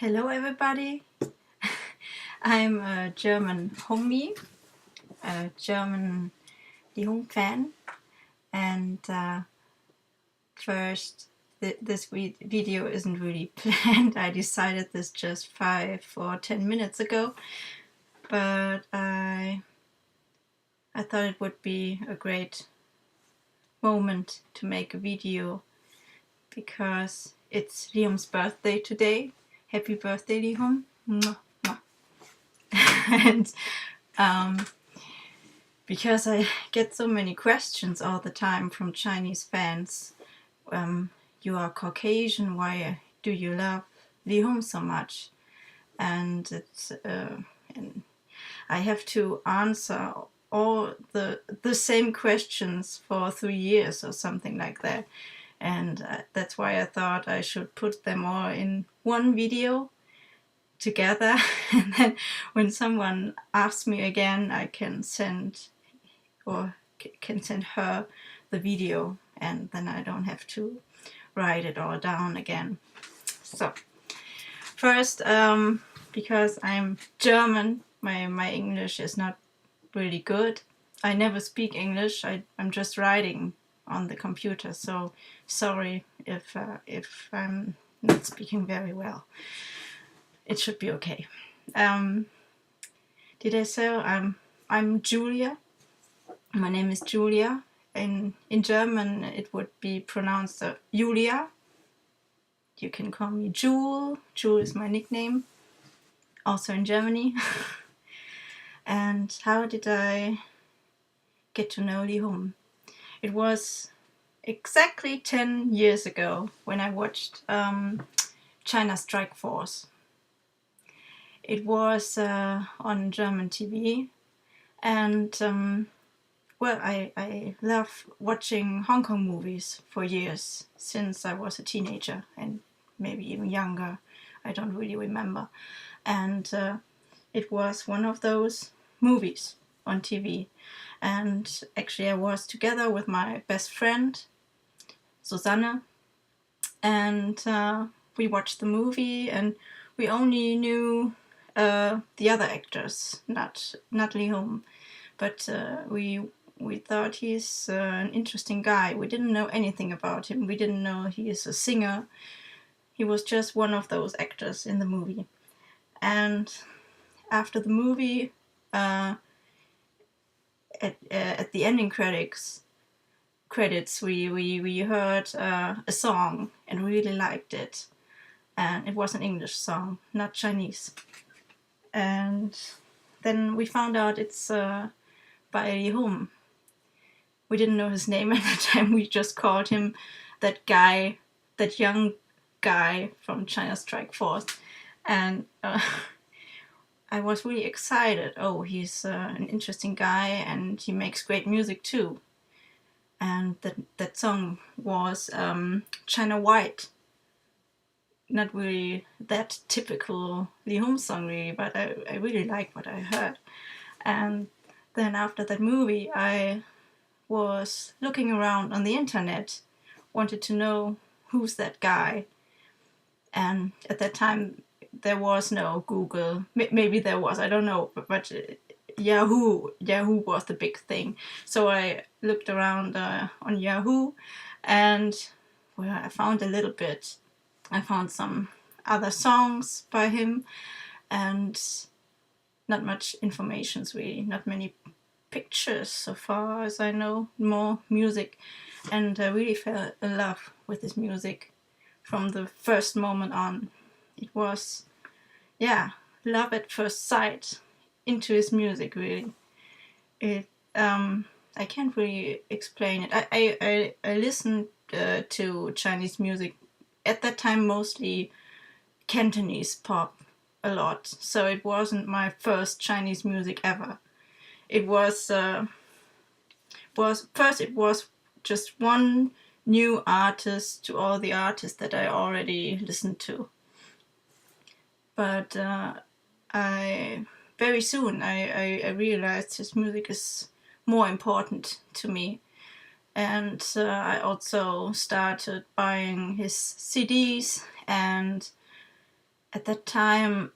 Hello everybody, I'm a German homie, a German Leehom fan, and first, this video isn't really planned. I decided this just 5 or 10 minutes ago, but I thought it would be a great moment to make a video because it's Leehom's birthday today. Happy birthday, Leehom! And because I get so many questions all the time from Chinese fans. You are Caucasian, why do you love Leehom so much? And it's and I have to answer all the same questions for 3 years or something like that. And that's why I thought I should put them all in one video together, and then when someone asks me again, I can send her the video, and then I don't have to write it all down again. So first, because I'm German, my English is not really good. I never speak English. I'm just writing on the computer, so sorry if I'm not speaking very well. It should be okay. Did I say I'm Julia? My name is Julia. In German it would be pronounced Julia. You can call me Jule. Jule is my nickname, also in Germany. And how did I get to know Leehom? It was exactly 10 years ago when I watched China Strike Force. It was on German TV, and well, I love watching Hong Kong movies for years, since I was a teenager and maybe even younger. I don't really remember. And it was one of those movies on TV. And actually I was together with my best friend, Susanne, and we watched the movie, and we only knew the other actors, not Leehom, but we thought he's an interesting guy. We didn't know anything about him. We didn't know he is a singer. He was just one of those actors in the movie. And after the movie, at the ending credits, we heard a song and really liked it. And it was an English song, not Chinese. And then we found out it's by Leehom. We didn't know his name at the time. We just called him that guy, that young guy from China Strike Force. And I was really excited. Oh, he's an interesting guy, and he makes great music too. And that song was China White. Not really that typical Leehom song, really, but I really liked what I heard. And then after that movie, I was looking around on the internet, wanted to know who's that guy. And at that time, there was no Google. Maybe there was, I don't know, but Yahoo was the big thing. So I looked around on Yahoo, and well, I found a little bit. I found some other songs by him, and not much information, really, not many pictures so far as I know, more music. And I really fell in love with his music from the first moment on. It was, yeah, love at first sight into his music, really. It I can't really explain it. I listened to Chinese music at that time, mostly Cantonese pop a lot, so it wasn't my first Chinese music ever. It was just one new artist to all the artists that I already listened to. But very soon I realized his music is more important to me. And I also started buying his CDs and at that time,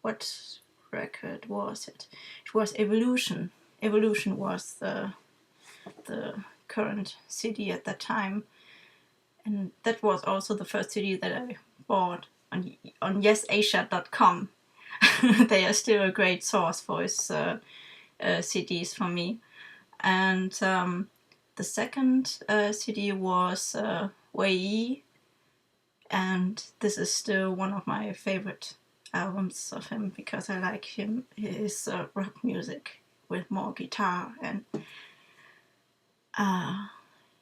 what record was it? It was Evolution. Evolution was the current CD at that time, and that was also the first CD that I bought on yesasia.com. They are still a great source for his CDs for me. And the second CD was Wei, and this is still one of my favorite albums of him because I like his rock music with more guitar and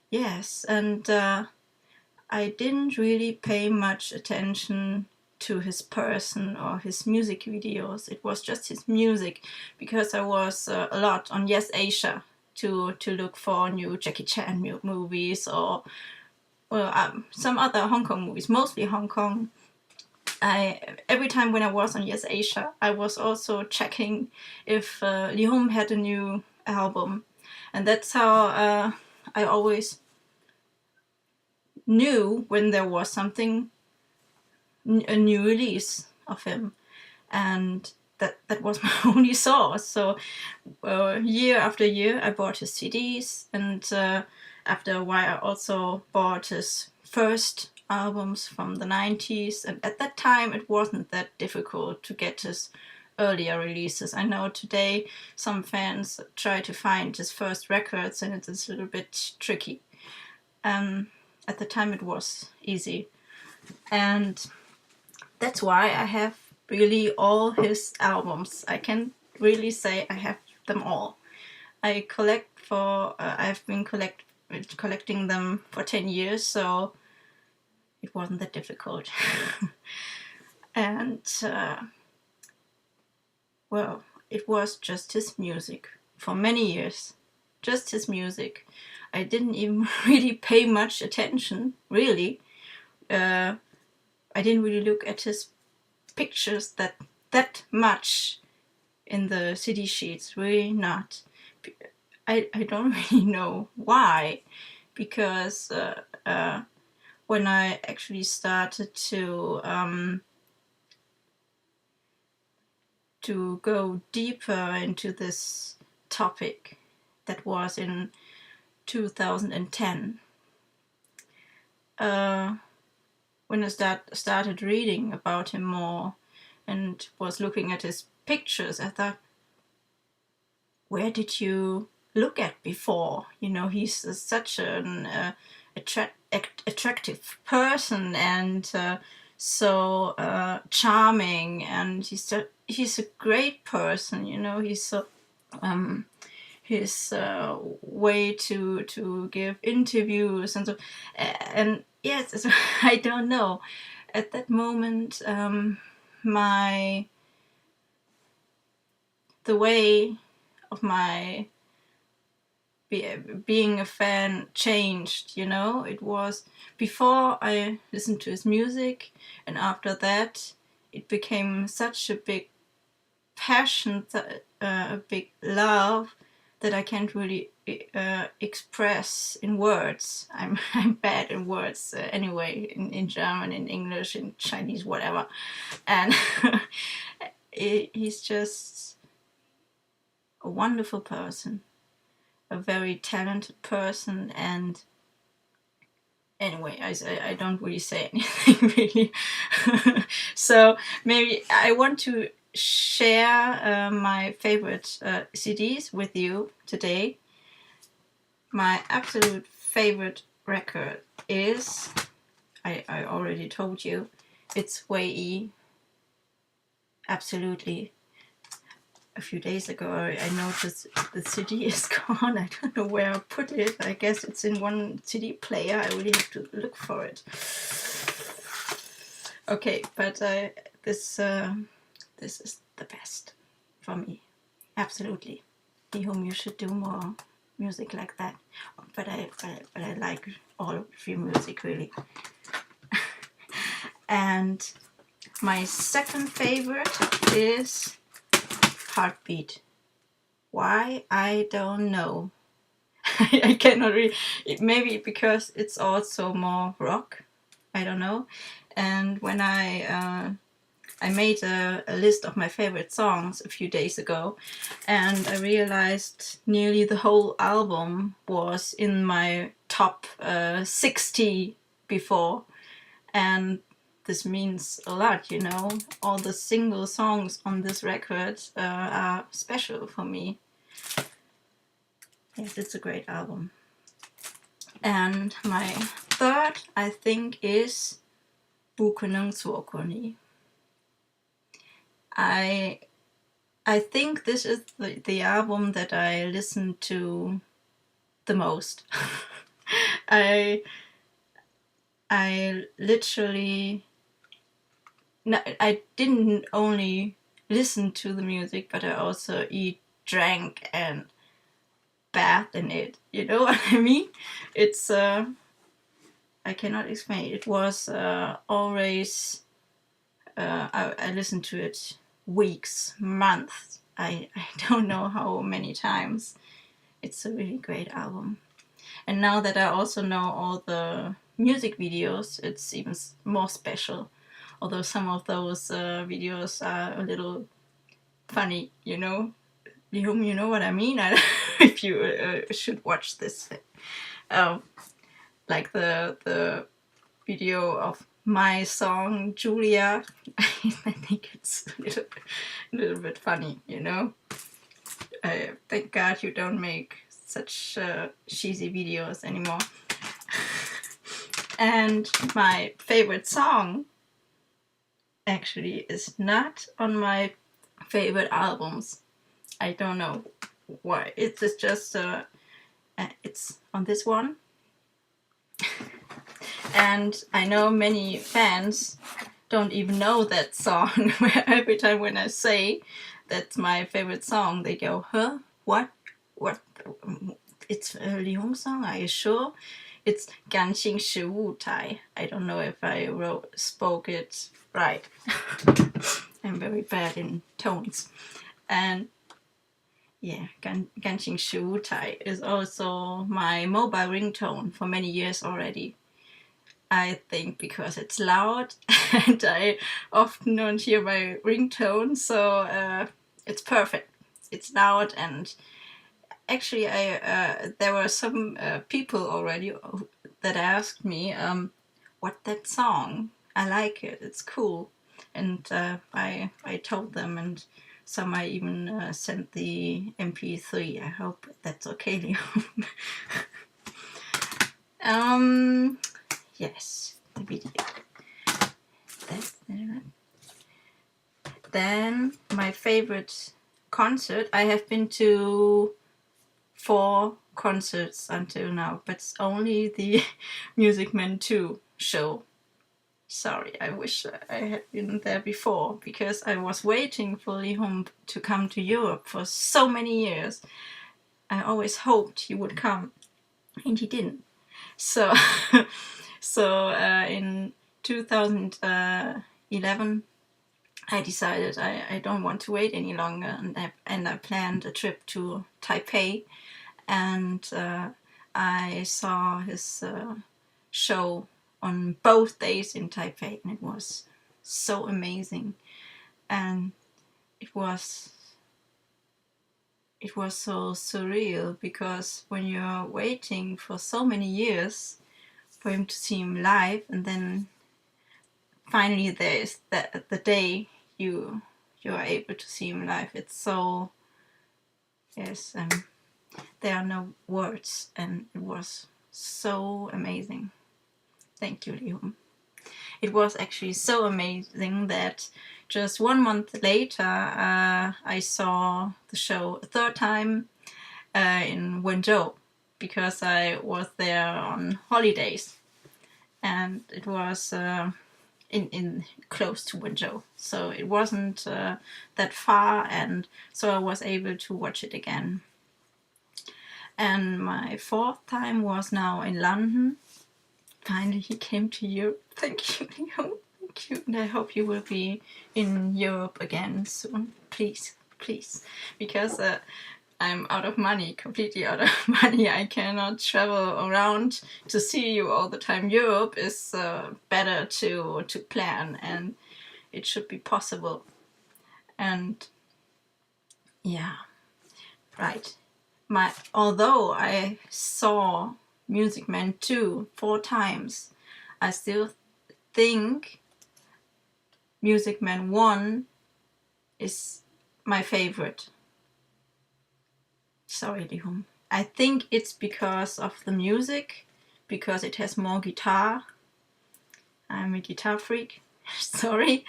yes, and I didn't really pay much attention to his person or his music videos. It was just his music because I was a lot on Yes Asia to look for new Jackie Chan movies or some other Hong Kong movies, mostly Hong Kong. Every time when I was on Yes Asia, I was also checking if Leehom had a new album, and that's how I always knew when there was something, a new release of him, and that was my only source. So year after year I bought his CDs, and after a while I also bought his first albums from the 90s, and at that time it wasn't that difficult to get his earlier releases. I know today some fans try to find his first records and it's a little bit tricky. At the time it was easy, and that's why I have really all his albums. I can really say I have them all. I collect for I've been collecting them for 10 years, so it wasn't that difficult. And well, it was just his music for many years, just his music. I didn't even really pay much attention, really. I didn't really look at his pictures that much in the CD sheets, really not. I don't really know why, because when I actually started to go deeper into this topic, that was in 2010. When I started reading about him more and was looking at his pictures, I thought, where did you look at before? You know, he's such an attractive person and so charming, and he's a great person. You know, he's so his way to give interviews and so, and yes, I don't know. At that moment, the way of my being a fan changed. You know, it was before I listened to his music, and after that, it became such a big passion, a big love, that I can't really express in words. I'm bad in words anyway, in German, in English, in Chinese, whatever. And he's just a wonderful person, a very talented person, and anyway, I don't really say anything really. So maybe I want to share my favorite CDs with you today. My absolute favorite record is, I already told you, it's Wei. Absolutely. A few days ago I noticed the CD is gone. I don't know where I put it. I guess it's in one CD player. I really have to look for it. Okay, but this is the best for me. Absolutely. Leehom, you should do more music like that. But I like all of your music, really. And my second favorite is Heartbeat. Why? I don't know. I cannot really. Maybe because it's also more rock. I don't know. And when I made a list of my favorite songs a few days ago, and I realized nearly the whole album was in my top 60 before. And this means a lot, you know. All the single songs on this record are special for me. Yes, it's a great album. And my third, I think, is 부크능 수어코니. I think this is the album that I listen to the most. I literally, I didn't only listen to the music, but I also drank and bathed in it. You know what I mean? It's I cannot explain. It was always I listened to it weeks, months. I don't know how many times. It's a really great album. And now that I also know all the music videos, it's even more special. Although some of those videos are a little funny, you know. Leehom, you know what I mean? If you should watch this. Like the video of my song Julia. I think it's a little bit funny, you know. Thank God you don't make such cheesy videos anymore. And my favorite song actually is not on my favorite albums. I don't know why. It's just it's on this one. And I know many fans don't even know that song. Every time when I say that's my favorite song, they go, huh? What? It's a Leehom song, are you sure? It's 感情是舞台. I don't know if I spoke it right. I'm very bad in tones. And yeah, 感情是舞台 is also my mobile ringtone for many years already. I think because it's loud and I often don't hear my ringtone, so it's perfect. It's loud, and actually there were some people already that asked me what that song. I like it, it's cool. And I told them, and some I even sent the MP3. I hope that's okay, Leehom. Yes, the video. That's there. Then my favorite concert. I have been to 4 concerts until now, but it's only the Music Man 2 show. Sorry, I wish I had been there before, because I was waiting for Leehom to come to Europe for so many years. I always hoped he would come, and he didn't. So in 2011, I decided I don't want to wait any longer, and I planned a trip to Taipei, and I saw his show on both days in Taipei, and it was so amazing, and it was so surreal, because when you're waiting for so many years for him to see him live, and then finally there's the day you are able to see him live. It's so, yes, there are no words, and it was so amazing. Thank you, Leehom. It was actually so amazing that just 1 month later I saw the show a third time in Wenzhou, because I was there on holidays, and it was in close to Wenzhou, so it wasn't that far, and so I was able to watch it again. And my 4th time was now in London. Finally he came to Europe. Thank you, Leehom. Thank you. And I hope you will be in Europe again soon. Please, please. Because I'm out of money, completely out of money. I cannot travel around to see you all the time. Europe is better to plan, and it should be possible. And yeah, right. Although I saw Music Man 2 4 times, I still think Music Man 1 is my favorite. Sorry, Leehom. I think it's because of the music, because it has more guitar. I'm a guitar freak. Sorry.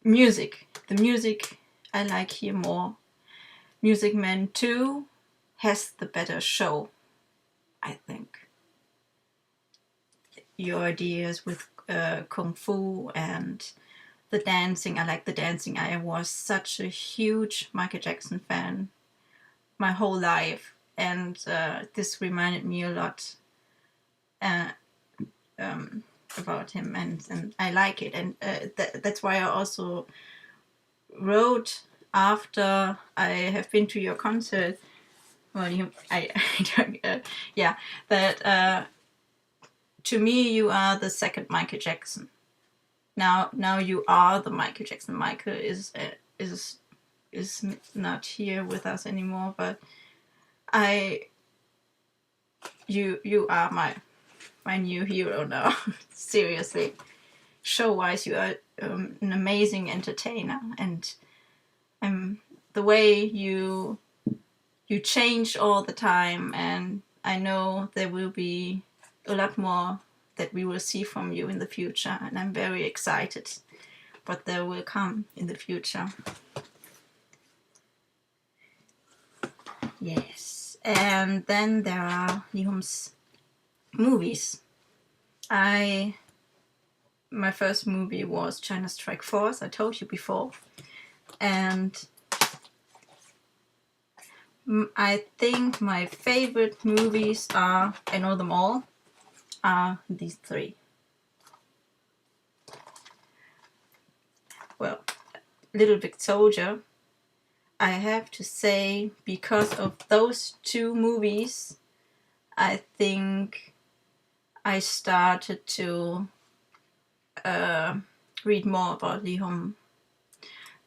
Music. The music I like here more. Music Man 2 has the better show, I think. Your ideas with Kung Fu and the dancing. I like the dancing. I was such a huge Michael Jackson fan my whole life, and this reminded me a lot about him, and I like it, and that's why I also wrote after I have been to your concert. Well, that to me you are the second Michael Jackson. Now you are the Michael Jackson. Michael is not here with us anymore, but you are my new hero now. Seriously, show-wise, you are an amazing entertainer, and the way you change all the time, and I know there will be a lot more that we will see from you in the future, and I'm very excited what there will come in the future. Yes, and then there are Leehom's movies. My first movie was China Strike Force, I told you before, and I think my favorite movies are, I know them all, are these three. Well, Little Big Soldier, I have to say, because of those two movies, I think I started to read more about Leehom.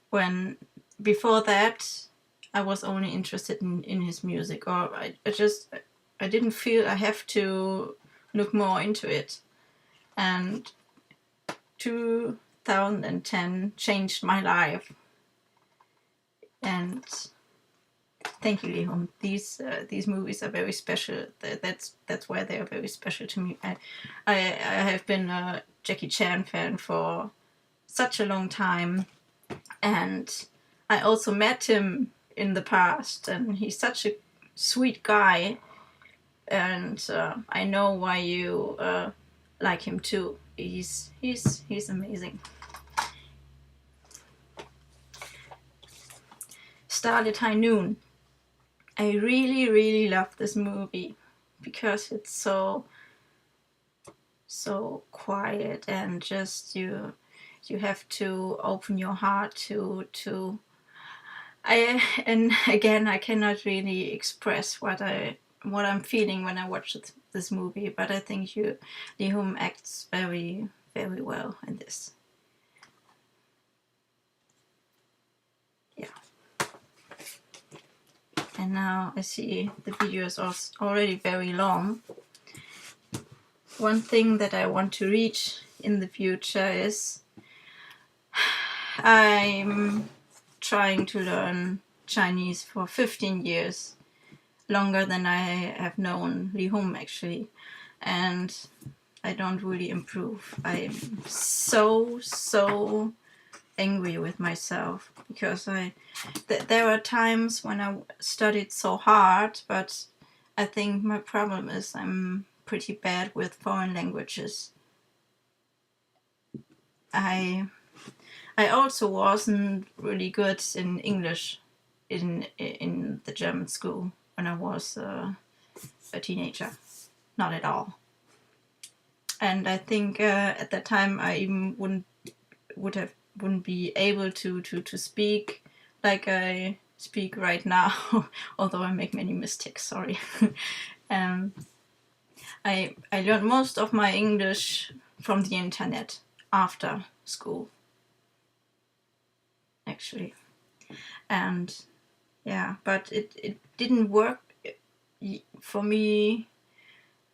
When before that, I was only interested in his music, or I didn't feel I have to look more into it. And 2010 changed my life. And thank you, Leehom. These movies are very special. That's why they are very special to me. I have been a Jackie Chan fan for such a long time, and I also met him in the past, and he's such a sweet guy, and I know why you like him too. He's amazing. Starlit High Noon. I really love this movie because it's so quiet, and just you have to open your heart to and again, I cannot really express what I'm feeling when I watch this movie, but I think Leehom acts very well in this. Yeah. And now I see the video is already very long. One thing that I want to reach in the future is I'm trying to learn Chinese for 15 years, longer than I have known Leehom actually, and I don't really improve. I'm so angry with myself because there are times when I studied so hard, but I think my problem is I'm pretty bad with foreign languages. I also wasn't really good in English in the German school when I was a teenager. Not at all. And I think at that time I even wouldn't be able to speak like I speak right now, although I make many mistakes, sorry. I learned most of my English from the internet after school, actually. And yeah, but it didn't work for me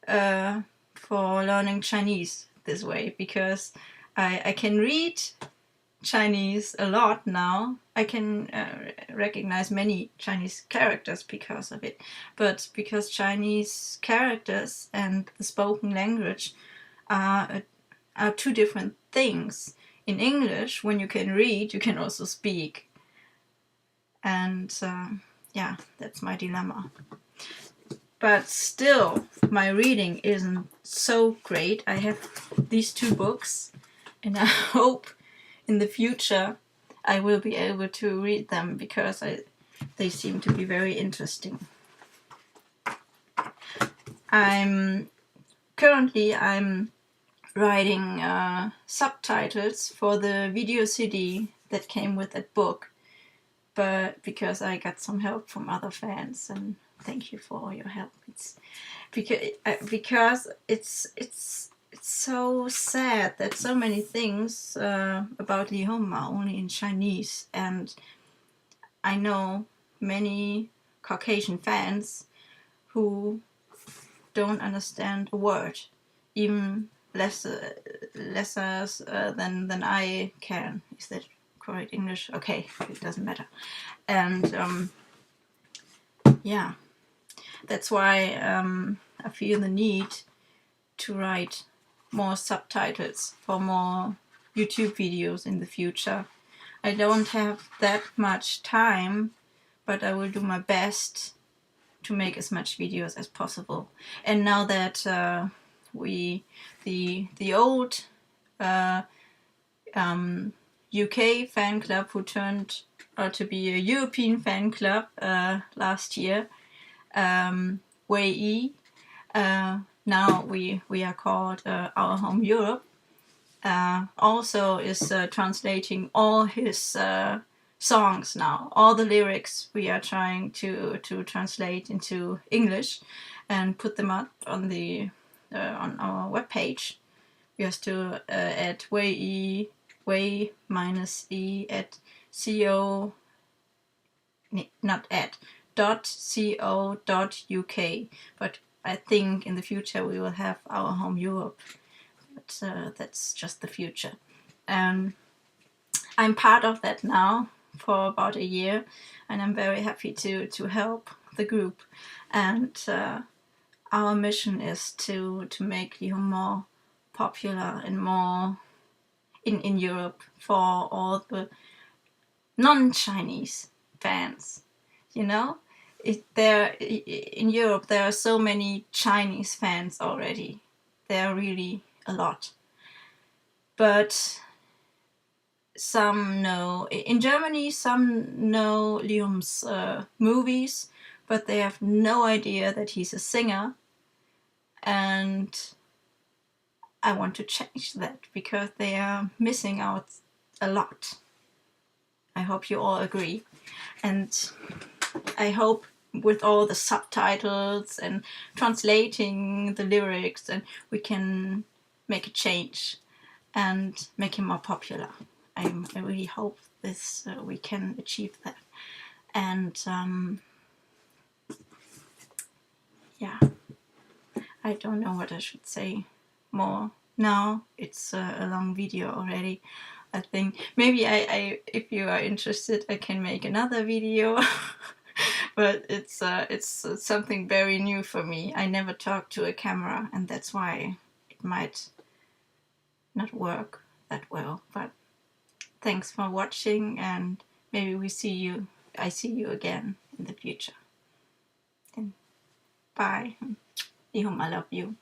for learning Chinese this way, because I can read Chinese a lot now. I can recognize many Chinese characters because of it, but because Chinese characters and the spoken language are two different things. In English, when you can read, you can also speak, and yeah, that's my dilemma. But still, my reading isn't so great. I have these two books, and I hope in the future I will be able to read them, because they seem to be very interesting. I'm writing subtitles for the video CD that came with that book, but because I got some help from other fans, and thank you for all your help. It's because it's so sad that so many things about Leehom are only in Chinese, and I know many Caucasian fans who don't understand a word, even less than I can. Is that correct English? Okay, it doesn't matter. And yeah, that's why I feel the need to write more subtitles for more YouTube videos in the future. I don't have that much time, but I will do my best to make as much videos as possible. And now that the old UK fan club, who turned out to be a European fan club last year, WE, now we are called OurHome Europe, also is translating all his songs now. All the lyrics we are trying to translate into English and put them up on the on our webpage. We have to add way minus e at co, not at .co.uk, but I think in the future we will have OurHome Europe, but that's just the future. I'm part of that now for about a year, and I'm very happy to help the group. And our mission is to make Leehom more popular and more in Europe for all the non-Chinese fans. You know, in Europe there are so many Chinese fans already. There are really a lot. But some know, in Germany, some know Leehom's movies, but they have no idea that he's a singer. And I want to change that, because they are missing out a lot. I hope you all agree. And I hope with all the subtitles and translating the lyrics, and we can make a change and make him more popular. I really hope this we can achieve that. And yeah, I don't know what I should say more now. It's a long video already. I think maybe I if you are interested, I can make another video. But it's something very new for me. I never talked to a camera, and that's why it might not work that well. But thanks for watching, and maybe I see you again in the future. Then bye. Leehom, I love you.